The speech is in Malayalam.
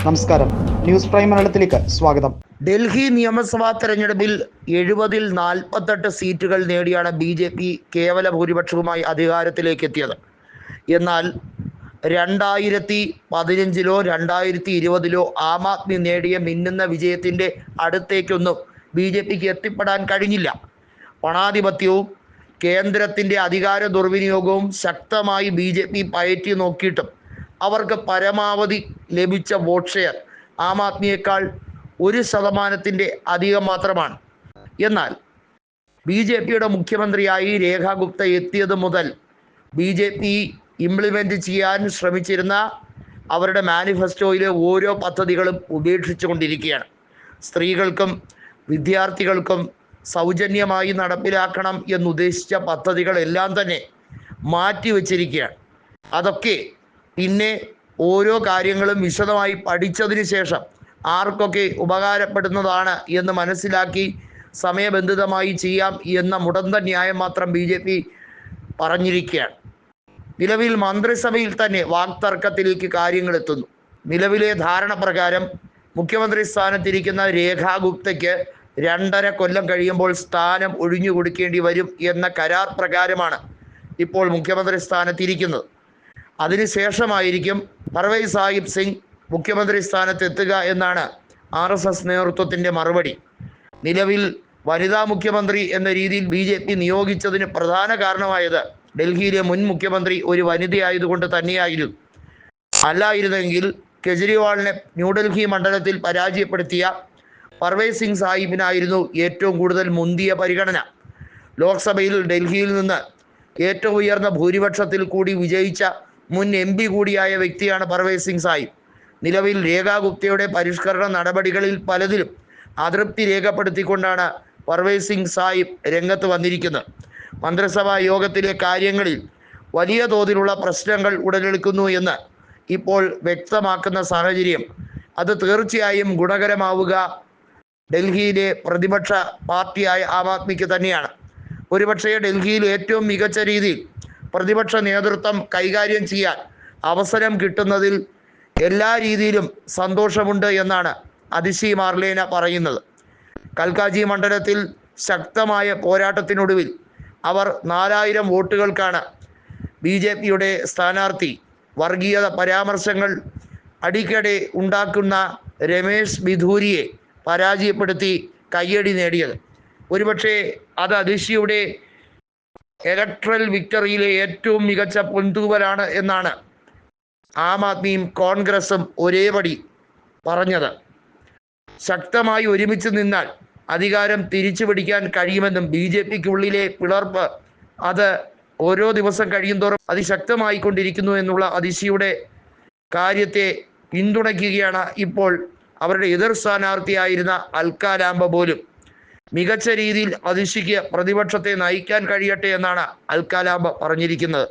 നമസ്കാരം, ന്യൂസ് പ്രൈം മലയാളത്തിലേക്ക് സ്വാഗതം. ഡൽഹി നിയമസഭാ തെരഞ്ഞെടുപ്പിൽ 70-ൽ 48 സീറ്റുകൾ നേടിയാണ് BJP കേവല ഭൂരിപക്ഷവുമായി അധികാരത്തിലേക്ക് എത്തിയത്. എന്നാൽ 2015-ലോ 2020-ലോ ആം ആദ്മി നേടിയ മിന്നുന്ന വിജയത്തിൻ്റെ അടുത്തേക്കൊന്നും BJPക്ക് എത്തിപ്പെടാൻ കഴിഞ്ഞില്ല. പണാധിപത്യവും കേന്ദ്രത്തിൻ്റെ അധികാര ദുർവിനിയോഗവും ശക്തമായി BJP പയറ്റി നോക്കിയിട്ടും അവർക്ക് പരമാവധി ലഭിച്ച വോട്ട് ഷെയർ ആം ആദ്മിയേക്കാൾ 1% അധികം മാത്രമാണ്. എന്നാൽ BJPയുടെ മുഖ്യമന്ത്രിയായി രേഖ ഗുപ്ത എത്തിയത് മുതൽ BJP ഇംപ്ലിമെൻ്റ് ചെയ്യാൻ ശ്രമിച്ചിരുന്ന അവരുടെ മാനിഫെസ്റ്റോയിലെ ഓരോ പദ്ധതികളും ഉപേക്ഷിച്ചുകൊണ്ടിരിക്കുകയാണ്. സ്ത്രീകൾക്കും വിദ്യാർത്ഥികൾക്കും സൗജന്യമായി നടപ്പിലാക്കണം എന്നുദ്ദേശിച്ച പദ്ധതികളെല്ലാം തന്നെ മാറ്റിവെച്ചിരിക്കുകയാണ്. അതൊക്കെ പിന്നെ ഓരോ കാര്യങ്ങളും വിശദമായി പഠിച്ചതിന് ശേഷം ആർക്കൊക്കെ ഉപകാരപ്പെടുന്നതാണ് എന്ന് മനസ്സിലാക്കി സമയബന്ധിതമായി ചെയ്യാം എന്ന മുടന്ത ന്യായം മാത്രം BJP പറഞ്ഞിരിക്കുകയാണ്. നിലവിൽ മന്ത്രിസഭയിൽ തന്നെ വാക്തർക്കത്തിലേക്ക് കാര്യങ്ങൾ എത്തുന്നു. നിലവിലെ ധാരണ പ്രകാരം മുഖ്യമന്ത്രി സ്ഥാനത്തിരിക്കുന്ന രേഖാ ഗുപ്തയ്ക്ക് 2.5 കൊല്ലം കഴിയുമ്പോൾ സ്ഥാനം ഒഴിഞ്ഞു കൊടുക്കേണ്ടി വരും എന്ന കരാർ പ്രകാരമാണ് ഇപ്പോൾ മുഖ്യമന്ത്രി സ്ഥാനത്തിരിക്കുന്നത്. അതിനുശേഷമായിരിക്കും പർവേസ് സാഹിബ് സിംഗ് മുഖ്യമന്ത്രി സ്ഥാനത്തെത്തുക എന്നാണ് RSS നേതൃത്വത്തിൻ്റെ മറുപടി. നിലവിൽ വനിതാ മുഖ്യമന്ത്രി എന്ന രീതിയിൽ BJP നിയോഗിച്ചതിന് പ്രധാന കാരണമായത് ഡൽഹിയിലെ മുൻ മുഖ്യമന്ത്രി ഒരു വനിതയായതുകൊണ്ട് തന്നെയായിരുന്നു. അല്ലായിരുന്നെങ്കിൽ കെജ്രിവാളിനെ ന്യൂഡൽഹി മണ്ഡലത്തിൽ പരാജയപ്പെടുത്തിയ പർവേസ് സിംഗ് സാഹിബിനായിരുന്നു ഏറ്റവും കൂടുതൽ മുന്തിയ പരിഗണന. ലോക്സഭയിൽ ഡൽഹിയിൽ നിന്ന് ഏറ്റവും ഉയർന്ന ഭൂരിപക്ഷത്തിൽ കൂടി വിജയിച്ച മുൻ MP കൂടിയായ വ്യക്തിയാണ് പർവേസ് സിംഗ് സാഹിബ്. നിലവിൽ രേഖാ ഗുപ്തയുടെ പരിഷ്കരണ നടപടികളിൽ പലതിലും അതൃപ്തി രേഖപ്പെടുത്തിക്കൊണ്ടാണ് പർവേസ് സിംഗ് സാഹിബ് രംഗത്ത് വന്നിരിക്കുന്നത്. മന്ത്രിസഭാ യോഗത്തിലെ കാര്യങ്ങളിൽ വലിയ തോതിലുള്ള പ്രശ്നങ്ങൾ ഉടലെടുക്കുന്നു എന്ന് ഇപ്പോൾ വ്യക്തമാക്കുന്ന സാഹചര്യം അത് തീർച്ചയായും ഗുണകരമാവുക ഡൽഹിയിലെ പ്രതിപക്ഷ പാർട്ടിയായ ആം ആദ്മിക്ക് തന്നെയാണ്. ഒരുപക്ഷേ ഡൽഹിയിൽ ഏറ്റവും മികച്ച രീതിയിൽ പ്രതിപക്ഷ നേതൃത്വം കൈകാര്യം ചെയ്യാൻ അവസരം കിട്ടുന്നതിൽ എല്ലാ രീതിയിലും സന്തോഷമുണ്ട് എന്നാണ് അതിശി മാർലേന പറയുന്നത്. കൽക്കാജി മണ്ഡലത്തിൽ ശക്തമായ പോരാട്ടത്തിനൊടുവിൽ അവർ 4000 വോട്ടുകൾക്കാണ് BJPയുടെ സ്ഥാനാർത്ഥി വർഗീയത പരാമർശങ്ങൾ അടിക്കടി ഉണ്ടാക്കുന്ന രമേശ് ബിധൂരിയെ പരാജയപ്പെടുത്തി കയ്യടി നേടിയത്. ഒരുപക്ഷെ അത് അതിശിയുടെ ഇലക്ട്രൽ വിക്ടറിയിലെ ഏറ്റവും മികച്ച പൊൻതൂവലാണ് എന്നാണ് ആം ആദ്മിയും കോൺഗ്രസും ഒരേപടി പറഞ്ഞത്. ശക്തമായി ഒരുമിച്ച് നിന്നാൽ അധികാരം തിരിച്ചു പിടിക്കാൻ കഴിയുമെന്നും BJPക്കുള്ളിലെ പിളർപ്പ് അത് ഓരോ ദിവസം കഴിയുന്തോറും അതിശക്തമായിക്കൊണ്ടിരിക്കുന്നു എന്നുള്ള അതിശിയുടെ കാര്യത്തെ പിന്തുണയ്ക്കുകയാണ് ഇപ്പോൾ അവരുടെ എതിർ സ്ഥാനാർത്ഥിയായിരുന്ന അൽക്ക ലാംബ പോലും. മികച്ച രീതിയിൽ അതിശിക്ക് പ്രതിപക്ഷത്തെ നയിക്കാൻ കഴിയട്ടെ എന്നാണ് അൽക്ക ലാംബ പറഞ്ഞിരിക്കുന്നത്.